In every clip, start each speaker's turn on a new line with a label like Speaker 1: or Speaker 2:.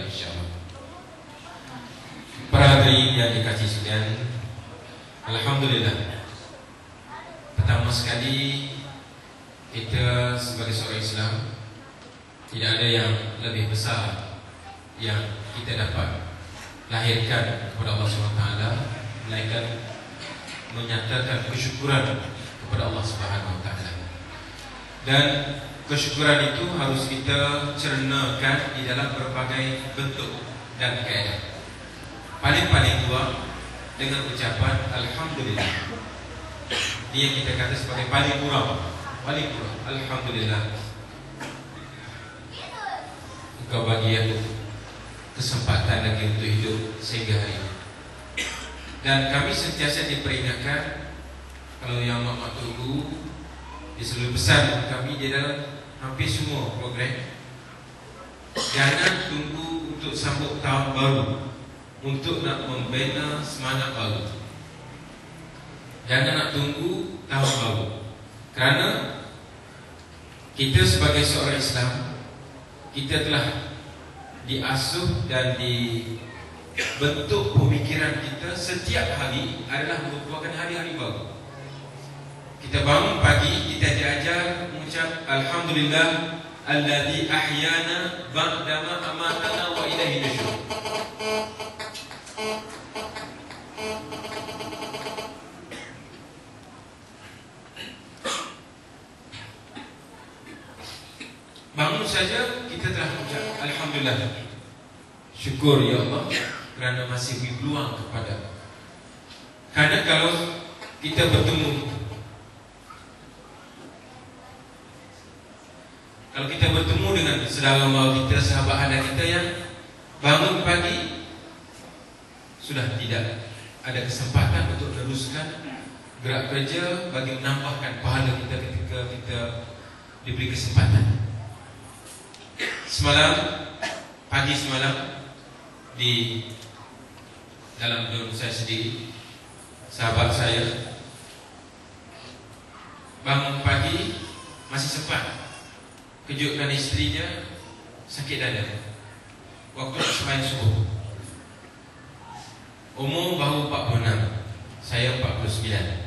Speaker 1: insyaallah. Para hadirin yang dikasihi sekalian, alhamdulillah. Pertama sekali, kita sebagai seorang Islam, tidak ada yang lebih besar yang kita dapat lahirkan kepada Allah SWT, melainkan menyatakan kesyukuran kepada Allah SWT. Dan kesyukuran itu harus kita cernakan di dalam berbagai bentuk dan keadaan. Paling-paling dua dengan ucapan alhamdulillah. Ini yang kita kata sebagai paling murah. Paling murah, alhamdulillah. Engkau bagi aku kesempatan lagi untuk hidup sehingga hari ini. Dan kami sentiasa diperingatkan, kalau yang mak tunggu di seluruh pesan kami di dalam hampir semua program, jangan tunggu untuk sambut tahun baru untuk nak membina semangat baru. Jangan nak tunggu tahun baru, kerana kita sebagai seorang Islam, kita telah diasuh dan dibentuk pemikiran kita setiap hari adalah merupakan hari-hari baru. Kita bangun pagi, kita diajar mengucap alhamdulillah alladzi ahyana ba'dama amatana wa ilaihi nusyur. Bangun saja kita telah mengucap alhamdulillah, syukur ya Allah kerana masih beri peluang kepada. Karena kalau kita bertemu dengan saudara mara kita, sahabat anda kita yang bangun pagi sudah tidak ada kesempatan untuk teruskan gerak kerja bagi menambahkan pahala kita ketika kita diberi kesempatan. Pagi semalam di dalam diri saya sendiri, sahabat saya bangun pagi masih sempat kejutkan istrinya sakit dada waktu sembahyang subuh. Umur baru 46, saya 49.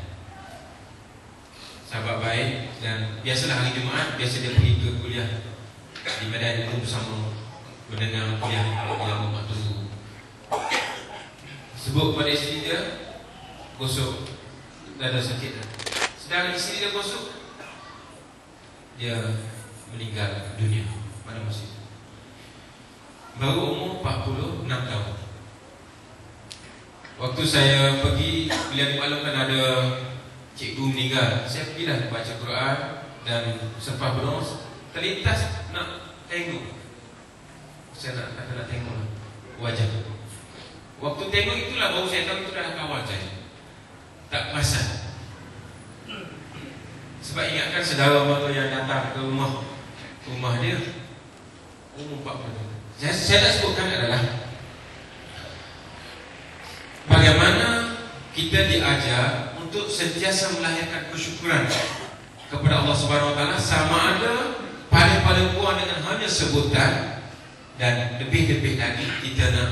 Speaker 1: Sahabat baik, dan biasalah hari Jumaat biasa dia pergi ke kuliah di Medan itu bersama mendengar kuliah yang mak tunggu. Sebut pada isteri dia, gosok dada sakit. Sedang isteri dia gosok, dia meninggal dunia pada masa itu. Baru umur 46 tahun. Waktu saya pergi, bila dimaklumkan ada cikgu meninggal, saya pergilah baca Quran dan selepas berdoa terlintas nak tengok. Saya nak tengok wajah. Waktu tengok itulah baru saya tahu itu adalah kawan saya. Tak perasan. Sebab ingatkan saudara mara yang datang ke rumah dia umur 40 tahun. Saya nak sebutkan adalah bagaimana kita diajar untuk sentiasa melahirkan kesyukuran kepada Allah Subhanahu Wa Taala, sama ada paling kurang dengan hanya sebutan, dan lebih-lebih lagi kita nak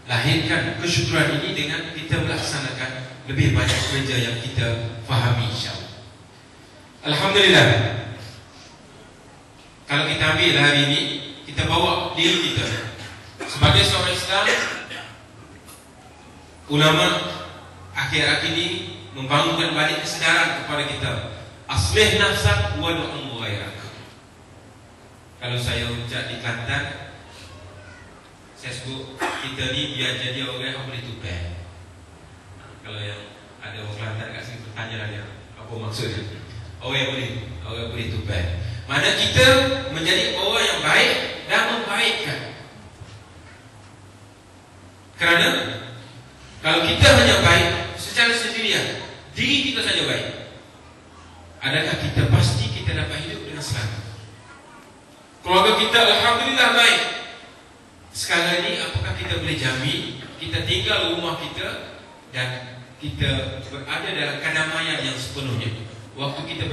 Speaker 1: lahirkan kesyukuran ini dengan kita melaksanakan lebih banyak kerja yang kita fahami, insyaAllah. Alhamdulillah. Kalau kita ambil hari ini, kita bawa diri kita sebagai seorang Islam. Ulama akhir-akhir ini membangunkan balik kesedaran kepada kita, aslih nafsak wad'u ghairak. Kalau saya ucap di Kelantan, saya sebut kita ni biar jadi orang yang boleh tupai. Kalau yang ada orang Kelantan kat sini bertanya dia, apa maksudnya? Orang yang boleh tupai. Mana kita menjadi orang yang baik dan membaikkan. Kerana kalau kita hanya baik secara sendirian, diri kita saja baik, adakah kita pasti kita dapat hidup dengan selamat? Keluarga kita alhamdulillah baik. Sekarang ini apakah kita boleh jamin kita tinggal rumah kita dan kita berada dalam kedamaian yang sepenuhnya waktu kita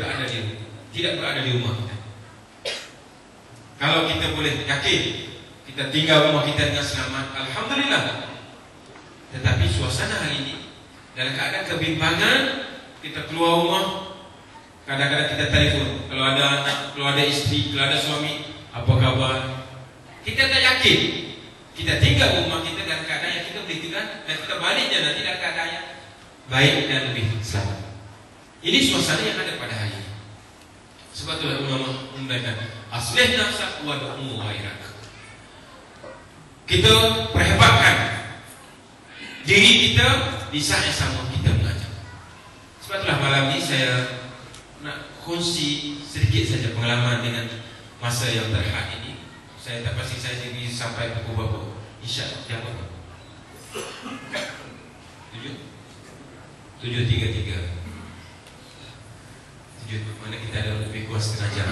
Speaker 1: tidak berada di rumah kita? Kalau kita boleh yakin kita tinggal rumah kita dengan selamat, alhamdulillah. Tetapi suasana hari ini dalam keadaan kebimbangan, kita keluar rumah, kadang-kadang kita telefon, kalau ada anak, kalau ada istri, kalau ada suami, apa khabar? Kita tak yakin. Kita tinggal rumah kita dalam keadaan yang kita boleh tinggal, dan kita baliknya nanti dalam keadaan yang baik dan lebih selamat. Ini suasana yang ada pada hari ini. Sebab itulah ulama mengatakan aslih nafsak wa du'u ghairak. Kita perhebatkan diri kita di saat yang sama kita mengajar. Sebab itulah malam ini saya nak kongsi sedikit saja pengalaman dengan masa yang terhad ini. Saya tak pasti saya jadi sampai pukul berapa. InsyaAllah jam berapa? 7.33. Mana kita ada lebih kurang setengah jam.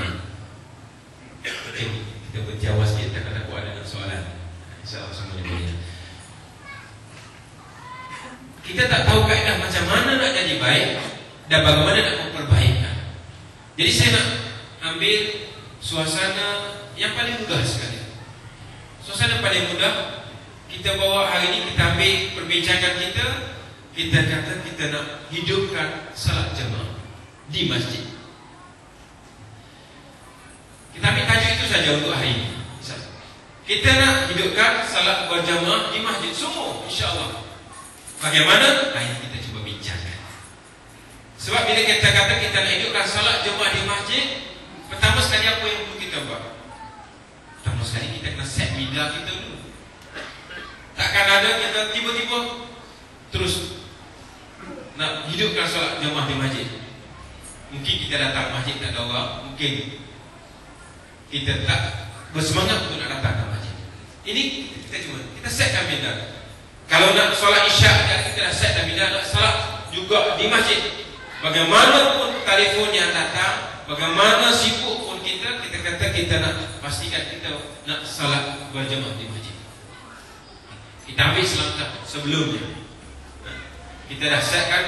Speaker 1: Okay, kita berjawab sikit. Takkan aku ada soalan. InsyaAllah semuanya boleh. Kita tak tahu kaedah macam mana nak jadi baik dan bagaimana nak memperbaikinya. Jadi saya nak ambil suasana yang paling mudah sekali. Suasana paling mudah kita bawa hari ini, kita ambil perbincangan kita. Kita kata kita nak hidupkan salat jemaah di masjid. Kita ambil tajuk itu saja untuk hari ini. Kita nak hidupkan salat berjamaah di masjid semua, insya-Allah. Bagaimana? Nah, ini kita cuba bincangkan. Sebab bila kita kata kita nak hidupkan salat jemaah di masjid, pertama sekali apa yang perlu kita buat? Pertama sekali kita kena set minda kita dulu. Takkan ada kita tiba-tiba terus nak hidupkan salat jemaah di masjid. Mungkin kita datang masjid tak ada orang, mungkin kita tak bersemangat untuk nak datang ke masjid. Ini kita setkan minda. Kalau nak solat isyak, kita dah set dah minda nak salat juga di masjid. Bagaimanapun telefon yang datang, bagaimana sibuk pun kita kata kita nak pastikan kita nak salat berjemaah di masjid. Kita ambil selangkah sebelumnya. Kita dah setkan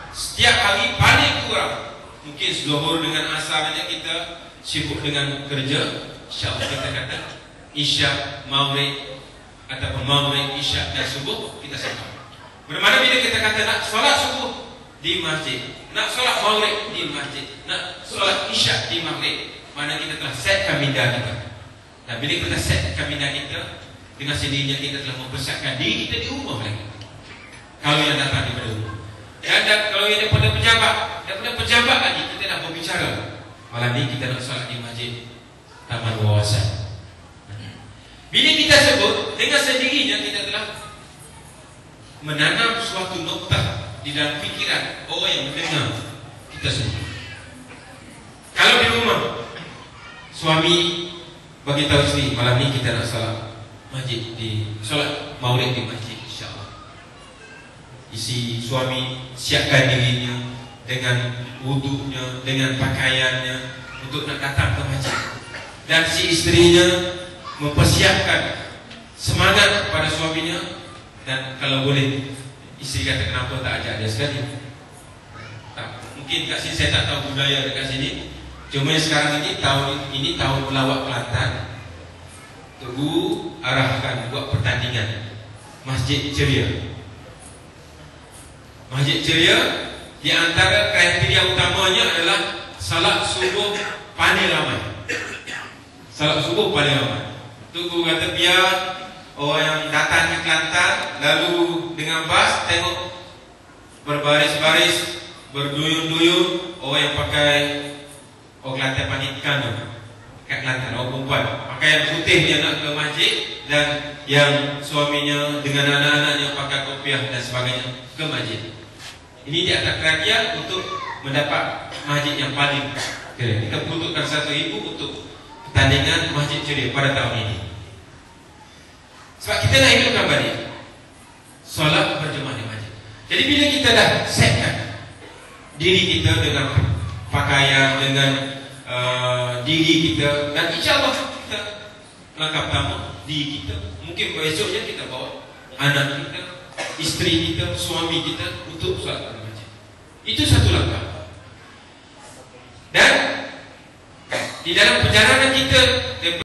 Speaker 1: setiap hari paling kurang mungkin zuhur dengan asarnya kita sibuk dengan kerja. InsyaAllah kita kata isyak, maghrib ataupun maghrib, isyak dan subuh kita sama. Bermakna bila kita kata nak solat subuh di masjid, nak solat maghrib di masjid, nak solat isyak di maghrib, mana kita telah setkan minda kita. Dan bila kita setkan minda kita, dengan sendirinya kita telah mempersiapkan diri kita di rumah lagi. Kalau yang datang daripada rumah. Dan kalau yang daripada pejabat lagi, kita dah berbicara. Malam ni kita nak solat di masjid Taman Wawasan. Bila kita sebut, dengan sendirinya kita telah menanam suatu noktah di dalam fikiran orang yang mendengar kita semua. Kalau di rumah suami bagi tahu isteri, malam ni kita nak solat masjid di solat maulid di masjid, insya-Allah. Isi suami siapkan dirinya dengan wudunya, dengan pakaiannya untuk nak datang ke masjid. Dan si istrinya mempersiapkan semangat kepada suaminya. Dan kalau boleh, isteri kata kenapa tak ajak dia sekali. Mungkin kat sini saya tak tahu budaya dekat sini. Cuma sekarang ini tahun pelawak Kelantan, Teguh arahkan buat pertandingan Masjid Ceria. Masjid Ceria, di antara kriteria utamanya adalah salat subuh paling ramai. Salat subuh paling ramai. Teguh kata biar orang yang datang ke Kelantan lalu dengan bas tengok berbaris-baris, berduyun-duyun orang yang pakai orang Kelantan panggil ikan tu. Kat Kelantan orang perempuan pakaian putih dia nak ke masjid, dan yang suaminya dengan anak-anaknya pakai kopiah dan sebagainya ke masjid. Ini di atas kriteria untuk mendapat masjid yang paling kira. Kita peruntukkan 1,000 untuk pertandingan Masjid Ceria pada tahun ini. Sebab kita nak hidupkan balik solat berjemaah di masjid. Jadi bila kita dah setkan diri kita dengan pakaian, dengan diri kita, dan insyaAllah kita langkah pertama diri kita, mungkin besoknya kita bawa anak kita, isteri kita, suami kita untuk solat di masjid. Itu satu langkah. Dan di dalam perjalanan kita